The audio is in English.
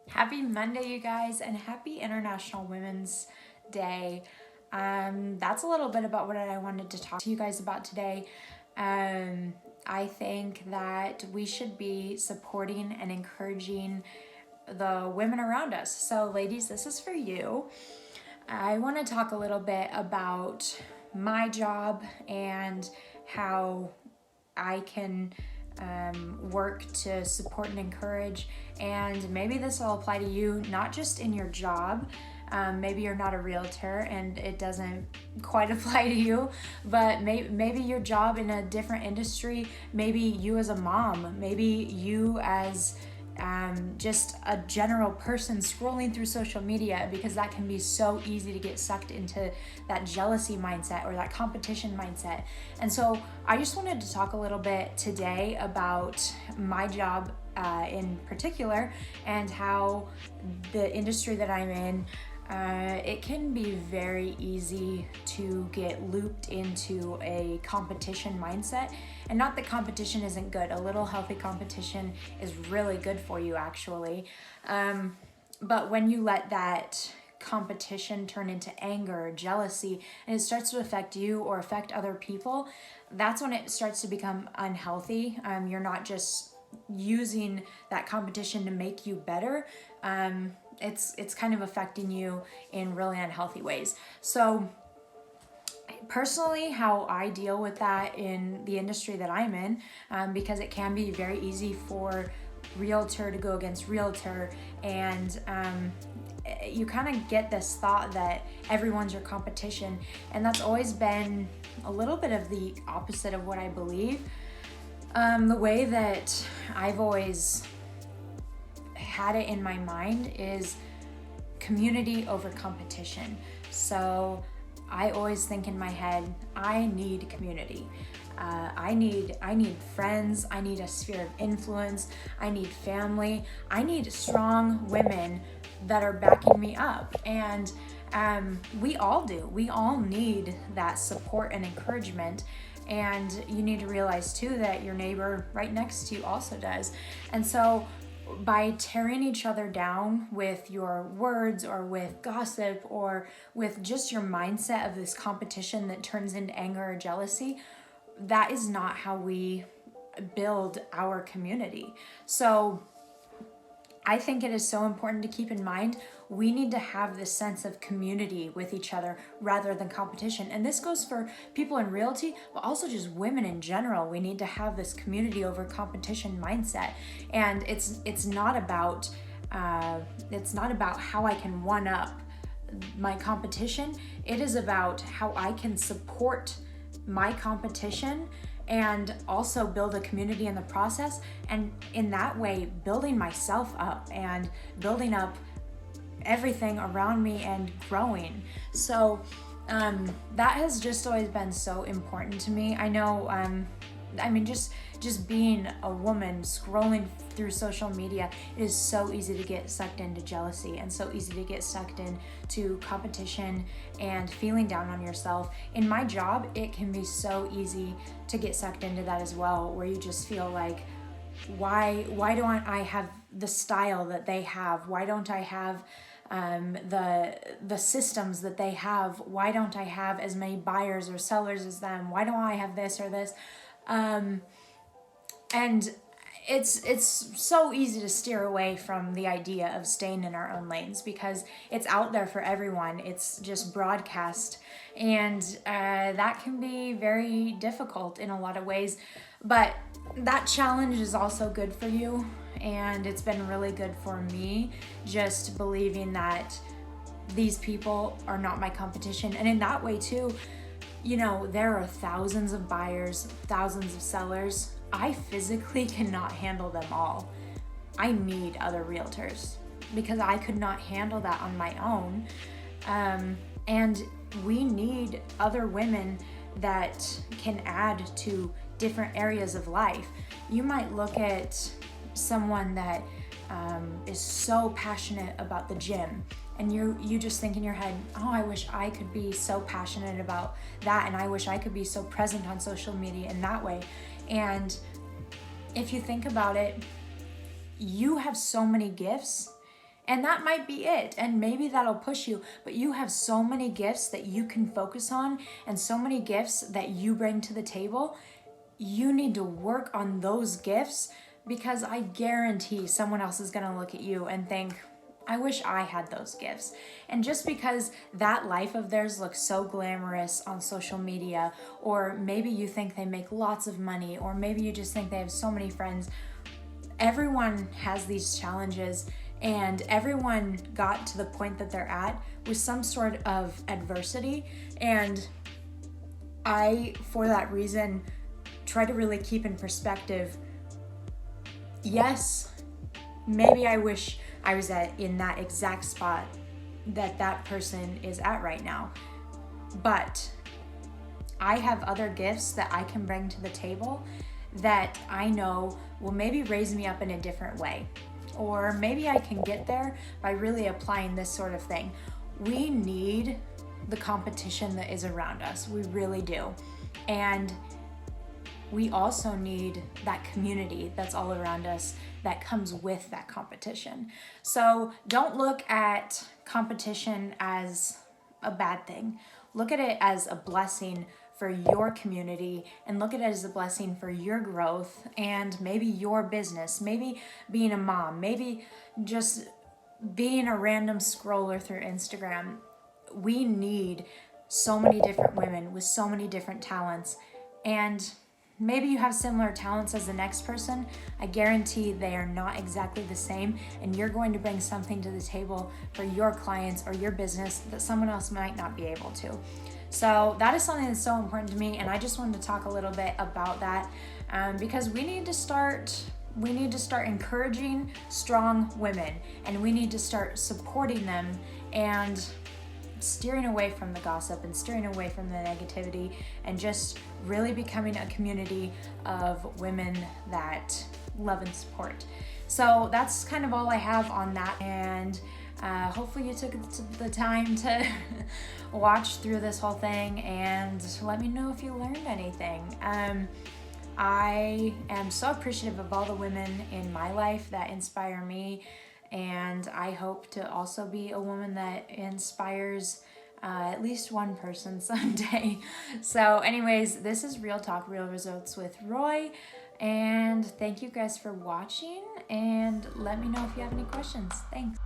Happy Monday, you guys, and happy International Women's Day. That's a little bit about what I wanted to talk to you guys about today. I think that we should be supporting and encouraging the women around us. So, ladies, this is for you. I want to talk a little bit about my job and how I can work to support and encourage, and maybe this will apply to you not just in your job. Maybe you're not a realtor and it doesn't quite apply to you, but maybe your job in a different industry, maybe you as a mom, maybe you as just a general person scrolling through social media, because that can be so easy to get sucked into that jealousy mindset or that competition mindset. And so I just wanted to talk a little bit today about my job in particular, and how the industry that I'm in, it can be very easy to get looped into a competition mindset. And not that competition isn't good. A little healthy competition is really good for you, actually. But when you let that competition turn into anger or jealousy, and it starts to affect you or affect other people, that's when it starts to become unhealthy. You're not just using that competition to make you better. It's kind of affecting you in really unhealthy ways. So personally, how I deal with that in the industry that I'm in, because it can be very easy for realtor to go against realtor, and you kind of get this thought that everyone's your competition, and that's always been a little bit of the opposite of what I believe. The way that I've always had it in my mind is community over competition. So I always think in my head, I need community. I need friends. I need a sphere of influence. I need family. I need strong women that are backing me up. And we all do. We all need that support and encouragement. And you need to realize too that your neighbor right next to you also does. And so by tearing each other down with your words or with gossip or with just your mindset of this competition that turns into anger or jealousy, that is not how we build our community. So I think it is so important to keep in mind, we need to have this sense of community with each other rather than competition. And this goes for people in realty, but also just women in general. We need to have this community over competition mindset. And it's not about how I can one up my competition. It is about how I can support my competition and also build a community in the process, and in that way building myself up and building up everything around me and growing. So that has just always been so important to me. I know just being a woman scrolling through social media, it is so easy to get sucked into jealousy and so easy to get sucked into competition and feeling down on yourself. In my job, it can be so easy to get sucked into that as well, where you just feel like, why don't I have the style that they have? Why don't I have the systems that they have? Why don't I have as many buyers or sellers as them? Why don't I have this or this? And it's so easy to steer away from the idea of staying in our own lanes because it's out there for everyone. It's just broadcast, and that can be very difficult in a lot of ways. But that challenge is also good for you, and it's been really good for me, just believing that these people are not my competition. And in that way too, you know, there are thousands of buyers, thousands of sellers. I physically cannot handle them all. I need other realtors because I could not handle that on my own. And we need other women that can add to different areas of life. You might look at someone that is so passionate about the gym, and you just think in your head, oh, I wish I could be so passionate about that, and I wish I could be so present on social media in that way. And if you think about it, you have so many gifts, and that might be it, and maybe that'll push you, but you have so many gifts that you can focus on, and so many gifts that you bring to the table. You need to work on those gifts, because I guarantee someone else is going to look at you and think, I wish I had those gifts. And just because that life of theirs looks so glamorous on social media, or maybe you think they make lots of money, or maybe you just think they have so many friends, everyone has these challenges, and everyone got to the point that they're at with some sort of adversity. And I, for that reason, try to really keep in perspective, yes, maybe I wish I was in that exact spot that person is at right now, but I have other gifts that I can bring to the table that I know will maybe raise me up in a different way, or maybe I can get there by really applying this sort of thing. We need the competition that is around us, we really do, and we also need that community that's all around us that comes with that competition. So don't look at competition as a bad thing. Look at it as a blessing for your community, and look at it as a blessing for your growth and maybe your business, maybe being a mom, maybe just being a random scroller through Instagram. We need so many different women with so many different talents, and maybe you have similar talents as the next person. I guarantee they are not exactly the same, and you're going to bring something to the table for your clients or your business that someone else might not be able to. So that is something that's so important to me, and I just wanted to talk a little bit about that, because we need to start encouraging strong women, and we need to start supporting them and steering away from the gossip and steering away from the negativity, and just really becoming a community of women that love and support. So that's kind of all I have on that, and hopefully you took the time to watch through this whole thing and let me know if you learned anything. I am so appreciative of all the women in my life that inspire me, and I hope to also be a woman that inspires at least one person someday. So anyways, this is Real Talk, Real Results with Roy, and thank you guys for watching, and let me know if you have any questions. Thanks.